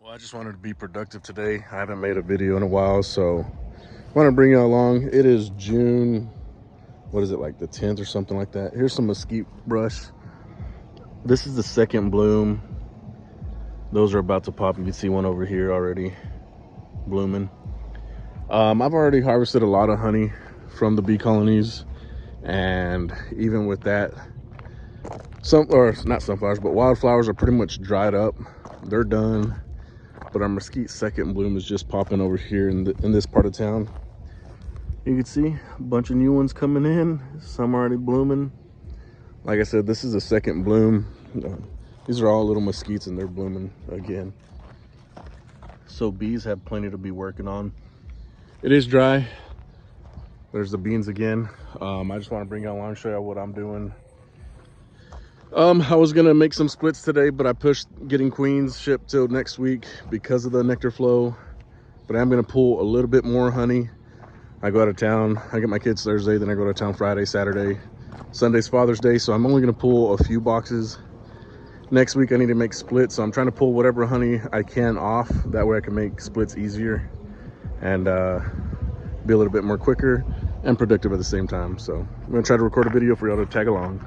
Well, I just wanted to be productive today. I haven't made a video in a while, so I want to bring you along. It is June, what is it, like the 10th or something like that. Here's some mesquite brush. This is the second bloom. Those are about to pop. You can see one over here already blooming. I've already harvested a lot of honey from the bee colonies, and even with that, not sunflowers, but wildflowers are pretty much dried up. They're done. But our mesquite second bloom is just popping over here in this part of town. You can see a bunch of new ones coming in, some already blooming. Like I said, this is the second bloom. These are all little mesquites and they're blooming again. So bees have plenty to be working on. It is dry. There's the beans again. I just want to bring you along, show you what I'm doing. I was gonna make some splits today, but I pushed getting queens shipped till next week because of the nectar flow. But I'm gonna pull a little bit more honey. I go out of town. I get my kids Thursday, then I go to town Friday, Saturday. Sunday's Father's Day, so I'm only gonna pull a few boxes. Next week I need to make splits, so I'm trying to pull whatever honey I can off. That way I can make splits easier and be a little bit more quicker and productive at the same time. So I'm gonna try to record a video for y'all to tag along.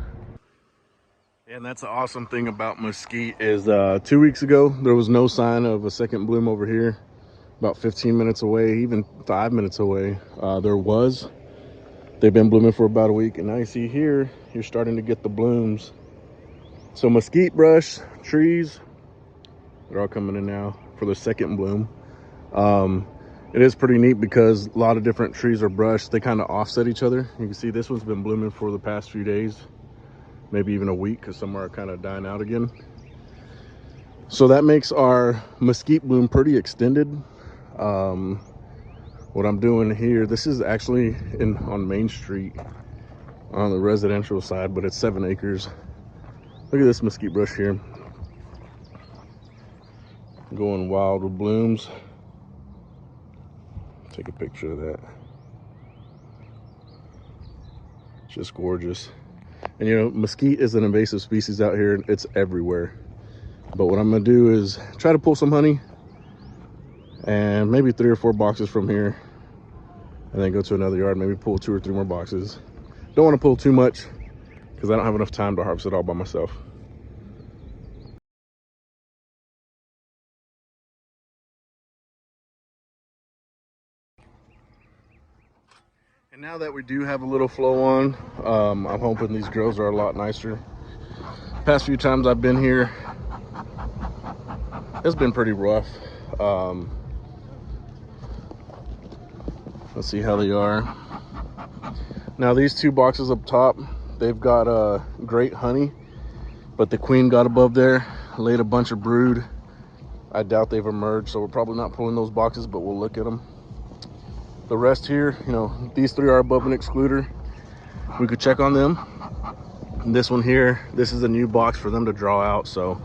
And that's the awesome thing about mesquite is 2 weeks ago, there was no sign of a second bloom over here. About 15 minutes away, even 5 minutes away, there was. They've been blooming for about a week, and now you see here, you're starting to get the blooms. So mesquite brush, trees, they're all coming in now for the second bloom. It is pretty neat because a lot of different trees are brushed. They kind of offset each other. You can see this one's been blooming for the past few days, maybe even a week, because some are kind of dying out again. So that makes our mesquite bloom pretty extended. What I'm doing here, this is actually on Main Street on the residential side, but it's 7 acres. Look at this mesquite brush here, going wild with blooms. Take a picture of that. Just gorgeous. And you know, mesquite is an invasive species out here. It's everywhere. But what I'm gonna do is try to pull some honey and maybe 3 or 4 boxes from here, and then go to another yard, maybe pull 2 or 3 more boxes. Don't want to pull too much because I don't have enough time to harvest it all by myself. And now that we do have a little flow on, I'm hoping these grows are a lot nicer. Past few times I've been here, it's been pretty rough. Let's see how they are. Now these 2 boxes up top, they've got great honey, but the queen got above there, laid a bunch of brood. I doubt they've emerged, so we're probably not pulling those boxes, but we'll look at them. The rest here, you know, these 3 are above an excluder. We could check on them. And this one here, this is a new box for them to draw out. So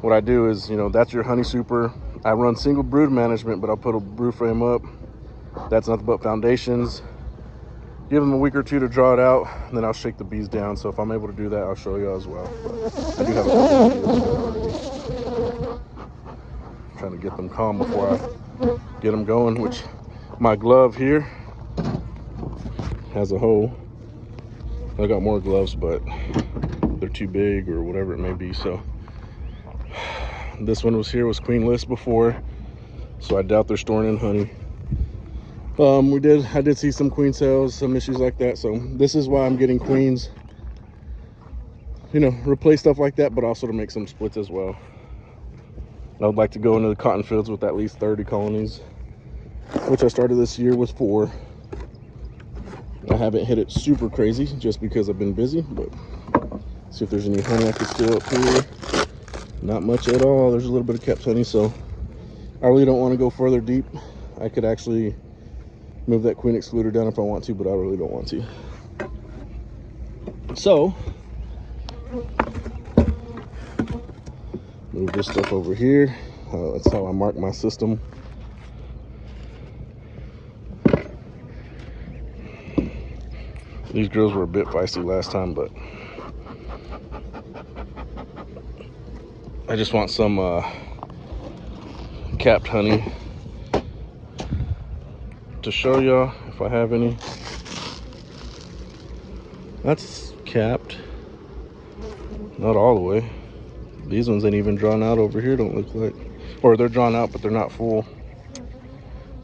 what I do is, you know, that's your honey super. I run single brood management, but I'll put a brood frame up. That's nothing but foundations. Give them a week or 2 to draw it out, and then I'll shake the bees down. So if I'm able to do that, I'll show you as well. But I do have a couple videos already. Trying to get them calm before I get them going, which my glove here has a hole. I got more gloves, but they're too big or whatever it may be. So this one was queenless before, so I doubt they're storing in honey. I did see some queen cells, some issues like that. So this is why I'm getting queens, you know, replace stuff like that, but also to make some splits as well. I would like to go into the cotton fields with at least 30 colonies, which I started this year with 4. I haven't hit it super crazy just because I've been busy, but see if there's any honey I can steal up here. Not much at all. There's a little bit of kept honey, so I really don't want to go further deep. I could actually move that queen excluder down if I want to, but I really don't want to. So move this stuff over here. That's how I mark my system. These girls were a bit feisty last time, but I just want some capped honey to show y'all if I have any. That's capped, not all the way. These ones ain't even drawn out over here, don't look like. Or they're drawn out, but they're not full.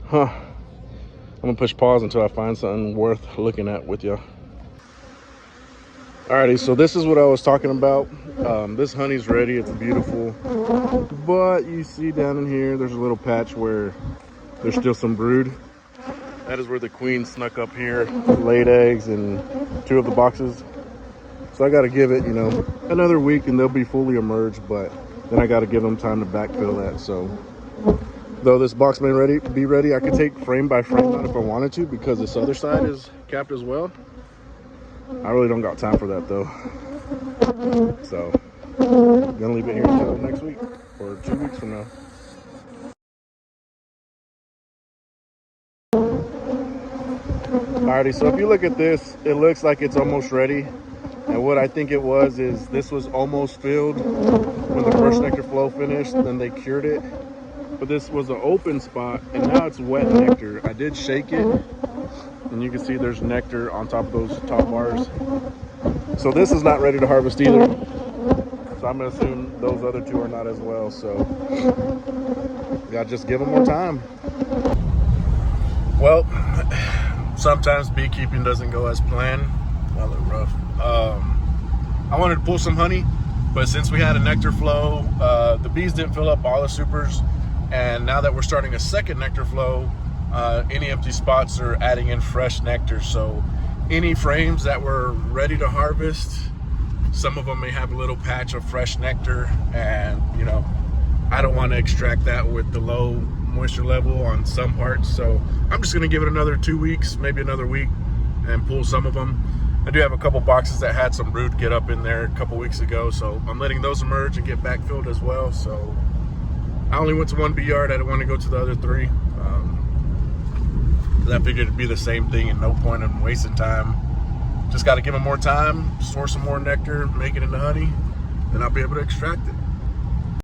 Huh. I'm gonna push pause until I find something worth looking at with y'all. Alrighty, so this is what I was talking about. This honey's ready, it's beautiful. But you see down in here, there's a little patch where there's still some brood. That is where the queen snuck up here, laid eggs in 2 of the boxes. So I gotta give it, you know, another week and they'll be fully emerged, but then I gotta give them time to backfill that. So though this box may be ready, I could take frame by frame out if I wanted to, because this other side is capped as well. I really don't got time for that though. So I'm gonna leave it here until next week or 2 weeks from now. Alrighty, so if you look at this, it looks like it's almost ready. And what I think it was is this was almost filled when the first nectar flow finished, then they cured it. But this was an open spot and now it's wet nectar. I did shake it and you can see there's nectar on top of those top bars. So this is not ready to harvest either. So I'm gonna assume those other 2 are not as well. So yeah, just give them more time. Well, sometimes beekeeping doesn't go as planned. That looked rough. I wanted to pull some honey, but since we had a nectar flow, the bees didn't fill up all the supers. And now that we're starting a second nectar flow, any empty spots are adding in fresh nectar. So any frames that were ready to harvest, some of them may have a little patch of fresh nectar, and you know, I don't want to extract that with the low moisture level on some parts. So I'm just gonna give it another 2 weeks, maybe another week, and pull some of them. I do have a couple boxes that had some brood get up in there a couple weeks ago, so I'm letting those emerge and get backfilled as well. So I only went to 1 bee yard. I didn't want to go to the other 3. I figured it'd be the same thing and no point in wasting time. Just got to give them more time, source some more nectar, make it into honey, then I'll be able to extract it.